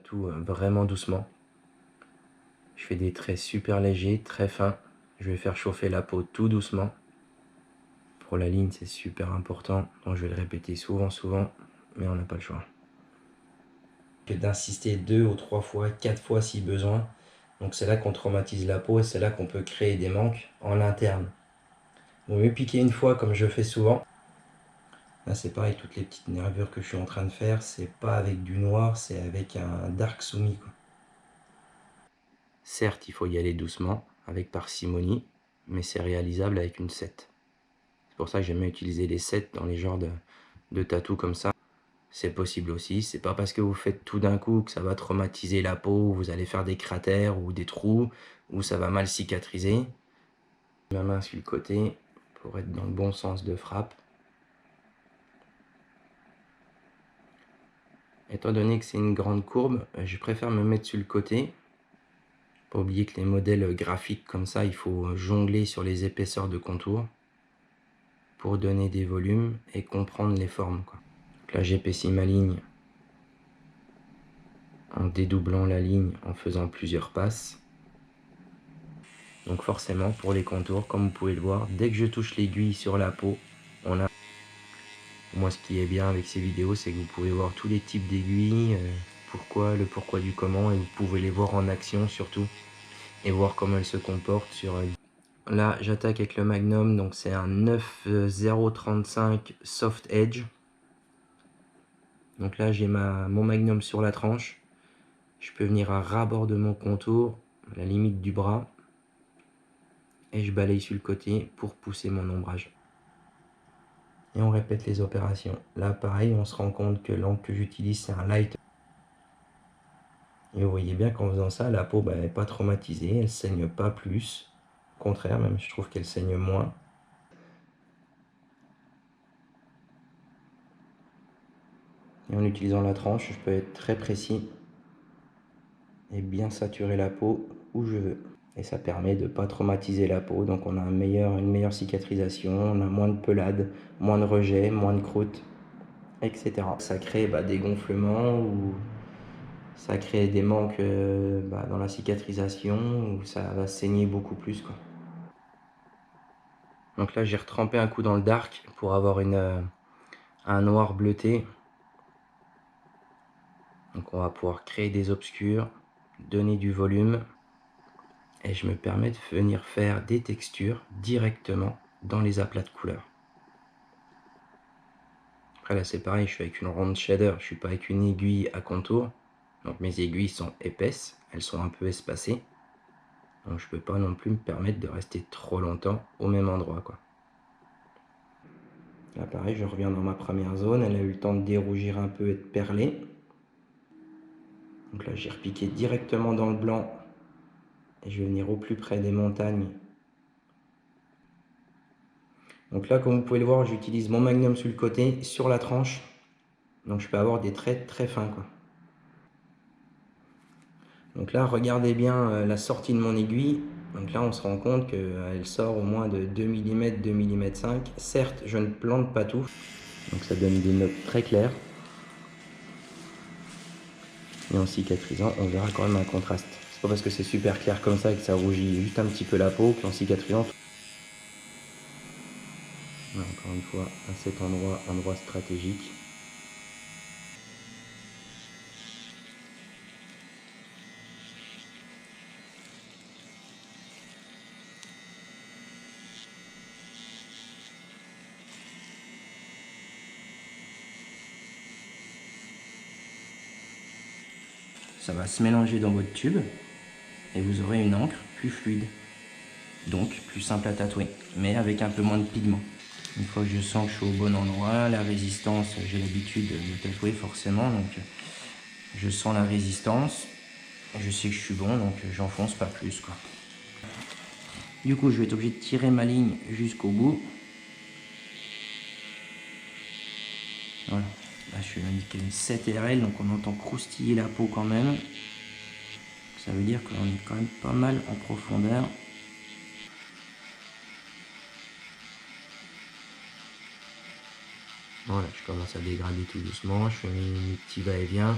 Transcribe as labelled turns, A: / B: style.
A: tatou vraiment doucement. Je fais des traits super légers, très fins. Je vais faire chauffer la peau tout doucement. Pour la ligne, c'est super important, donc je vais le répéter souvent, mais on n'a pas le choix. D'insister 2 ou 3 fois, 4 fois si besoin. Donc c'est là qu'on traumatise la peau et c'est là qu'on peut créer des manques en interne. Vaut mieux piquer une fois comme je fais souvent. Là c'est pareil, toutes les petites nervures que je suis en train de faire, c'est pas avec du noir, c'est avec un dark sumi, quoi. Certes, il faut y aller doucement, avec parcimonie, mais c'est réalisable avec une 7. C'est pour ça que j'aime bien utiliser les 7 dans les genres de tatou comme ça. C'est possible aussi, c'est pas parce que vous faites tout d'un coup que ça va traumatiser la peau, vous allez faire des cratères ou des trous, ou ça va mal cicatriser. Ma main sur le côté pour être dans le bon sens de frappe. Étant donné que c'est une grande courbe, je préfère me mettre sur le côté. Pas oublier que les modèles graphiques comme ça, il faut jongler sur les épaisseurs de contour pour donner des volumes et comprendre les formes, quoi. Donc là, j'épaissis ma ligne en dédoublant la ligne en faisant plusieurs passes. Donc forcément, pour les contours, comme vous pouvez le voir, dès que je touche l'aiguille sur la peau, on a... Moi, ce qui est bien avec ces vidéos, c'est que vous pouvez voir tous les types d'aiguilles, le pourquoi du comment, et vous pouvez les voir en action surtout, et voir comment elles se comportent sur... Là, j'attaque avec le Magnum, donc c'est un 9-035 Soft Edge. Donc là, j'ai mon Magnum sur la tranche. Je peux venir à ras-bord de mon contour, à la limite du bras. Et je balaye sur le côté pour pousser mon ombrage. Et on répète les opérations. Là, pareil, on se rend compte que l'angle que j'utilise, c'est un light. Et vous voyez bien qu'en faisant ça, la peau n'est pas traumatisée, elle saigne pas plus. Au contraire, même, je trouve qu'elle saigne moins. Et en utilisant la tranche, je peux être très précis et bien saturer la peau où je veux. Et ça permet de ne pas traumatiser la peau, donc on a une meilleure cicatrisation, on a moins de pelade, moins de rejet, moins de croûte, etc. Ça crée des gonflements ou ça crée des manques dans la cicatrisation où ça va saigner beaucoup plus, quoi. Donc là j'ai retrempé un coup dans le dark pour avoir un noir bleuté. Donc on va pouvoir créer des obscurs, donner du volume. Et je me permets de venir faire des textures directement dans les aplats de couleurs. Après là c'est pareil, je suis avec une ronde shader, je suis pas avec une aiguille à contour. Donc mes aiguilles sont épaisses, elles sont un peu espacées. Donc je peux pas non plus me permettre de rester trop longtemps au même endroit, quoi. Là pareil, je reviens dans ma première zone, elle a eu le temps de dérougir un peu et de perler. Donc là j'ai repiqué directement dans le blanc et je vais venir au plus près des montagnes. Donc là, comme vous pouvez le voir, j'utilise mon Magnum sur le côté, sur la tranche. Donc je peux avoir des traits très fins, quoi. Donc là, regardez bien la sortie de mon aiguille. Donc là, on se rend compte qu'elle sort au moins de 2 mm, 2 mm 5. Certes, je ne plante pas tout. Donc ça donne des notes très claires. Et en cicatrisant, on verra quand même un contraste. C'est pas parce que c'est super clair comme ça et que ça rougit juste un petit peu la peau qu'en cicatrisant... Voilà, encore une fois, à cet endroit stratégique. Ça va se mélanger dans votre tube et vous aurez une encre plus fluide, donc plus simple à tatouer, mais avec un peu moins de pigment. Une fois que je sens que je suis au bon endroit, la résistance, j'ai l'habitude de tatouer forcément, donc je sens la résistance, je sais que je suis bon, donc j'enfonce pas plus, quoi. Du coup, je vais être obligé de tirer ma ligne jusqu'au bout. Voilà, là je suis indiqué une 7 RL, donc on entend croustiller la peau quand même. Ça veut dire qu'on est quand même pas mal en profondeur. Voilà, je commence à dégrader tout doucement, je fais mes petits va-et-vient.